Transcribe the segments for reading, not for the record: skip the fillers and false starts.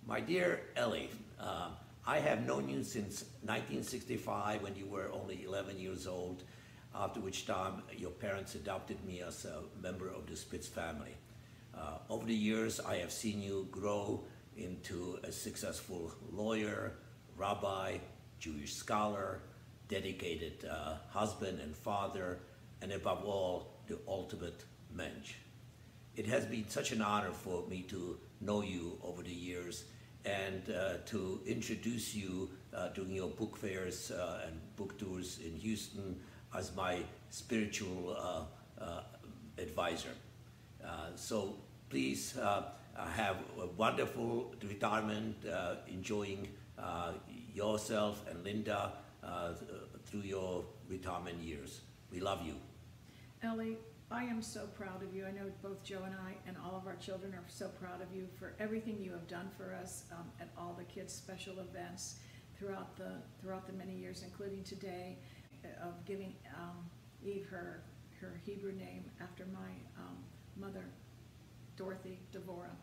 My dear Elie, I have known you since 1965 when you were only 11 years old, after which time your parents adopted me as a member of the Spitz family. Over the years, I have seen you grow into a successful lawyer, rabbi, Jewish scholar, dedicated husband and father, and above all, the ultimate mensch. It has been such an honor for me to know you over the years and to introduce you during your book fairs and book tours in Houston as my spiritual advisor. So please have a wonderful retirement, enjoying yourself and Linda through your retirement years. We love you. Elie, I am so proud of you. I know both Joe and I and all of our children are so proud of you for everything you have done for us at all the kids' special events throughout the many years, including today, of giving Eve her Hebrew name after my mother, Dorothy Devorah.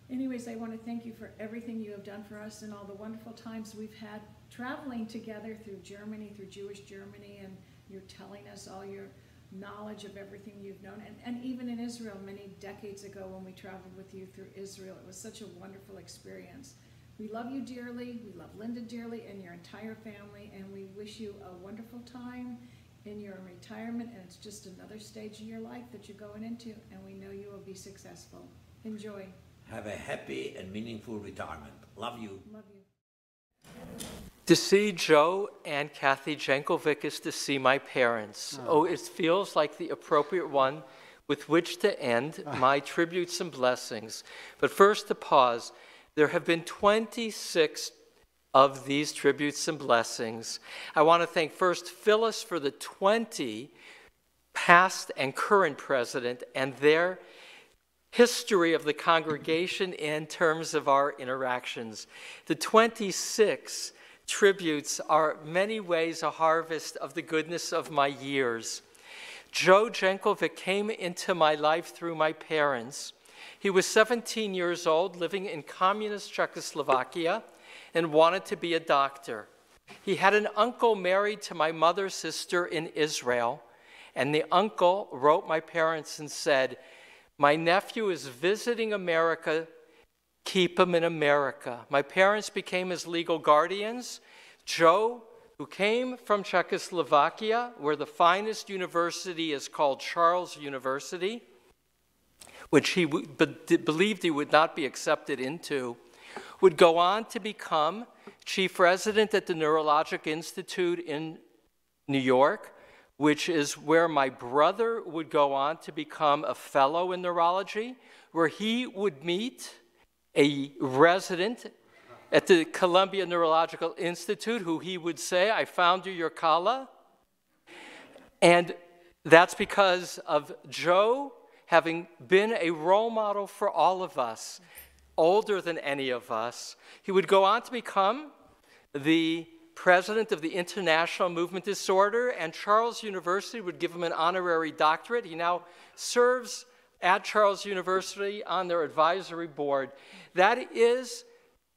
Anyways, I want to thank you for everything you have done for us and all the wonderful times we've had traveling together through Germany, through Jewish Germany, and you're telling us all your knowledge of everything you've known, and even in Israel many decades ago when we traveled with you through Israel. It was such a wonderful experience. We love you dearly, we love Linda dearly and your entire family, and we wish you a wonderful time in your retirement, and it's just another stage in your life that you're going into, and we know you will be successful. Enjoy. Have a happy and meaningful retirement. Love you. Love you. To see Joe and Cathy Jankovic is to see my parents. Oh, it feels like the appropriate one with which to end my tributes and blessings. But first to pause, there have been 26 of these tributes and blessings. I want to thank first Phyllis for the 20 past and current president and their history of the congregation in terms of our interactions. The 26 tributes are many ways a harvest of the goodness of my years. Joe Jankovic came into my life through my parents. He was 17 years old, living in communist Czechoslovakia, and wanted to be a doctor. He had an uncle married to my mother's sister in Israel, and the uncle wrote my parents and said, "My nephew is visiting America. Keep him in America." My parents became his legal guardians. Joe, who came from Czechoslovakia, where the finest university is called Charles University, which he believed he would not be accepted into, would go on to become chief resident at the Neurologic Institute in New York, which is where my brother would go on to become a fellow in neurology, where he would meet a resident at the Columbia Neurological Institute who he would say, "I found you your Kala." And that's because of Joe having been a role model for all of us, older than any of us. He would go on to become the president of the International Movement Disorder, and Charles University would give him an honorary doctorate. He now serves at Charles University on their advisory board. That is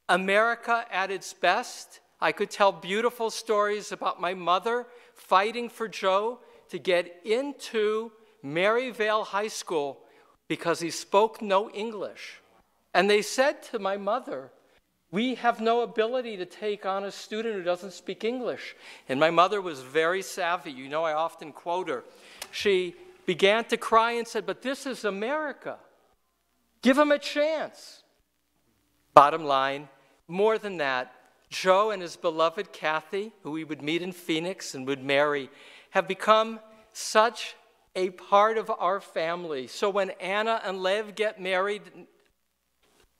America at its best. I could tell beautiful stories about my mother fighting for Joe to get into Maryvale High School because he spoke no English. And they said to my mother, "We have no ability to take on a student who doesn't speak English." And my mother was very savvy. You know, I often quote her. She began to cry and said, "But this is America. Give him a chance." Bottom line, more than that, Joe and his beloved Cathy, who we would meet in Phoenix and would marry, have become such a part of our family. So when Anna and Lev get married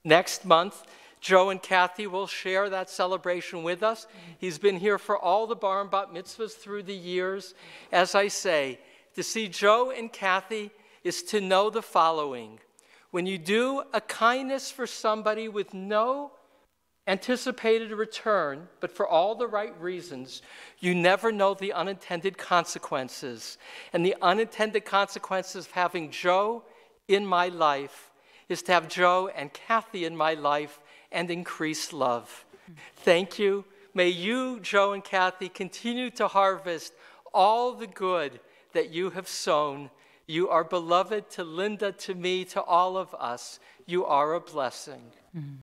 next month, Joe and Cathy will share that celebration with us. He's been here for all the bar and bat mitzvahs through the years. As I say, to see Joe and Cathy is to know the following. When you do a kindness for somebody with no anticipated return, but for all the right reasons, you never know the unintended consequences. And the unintended consequences of having Joe in my life is to have Joe and Cathy in my life and increase love. Thank you. May you, Joe and Cathy, continue to harvest all the good that you have sown. You are beloved to Linda, to me, to all of us. You are a blessing.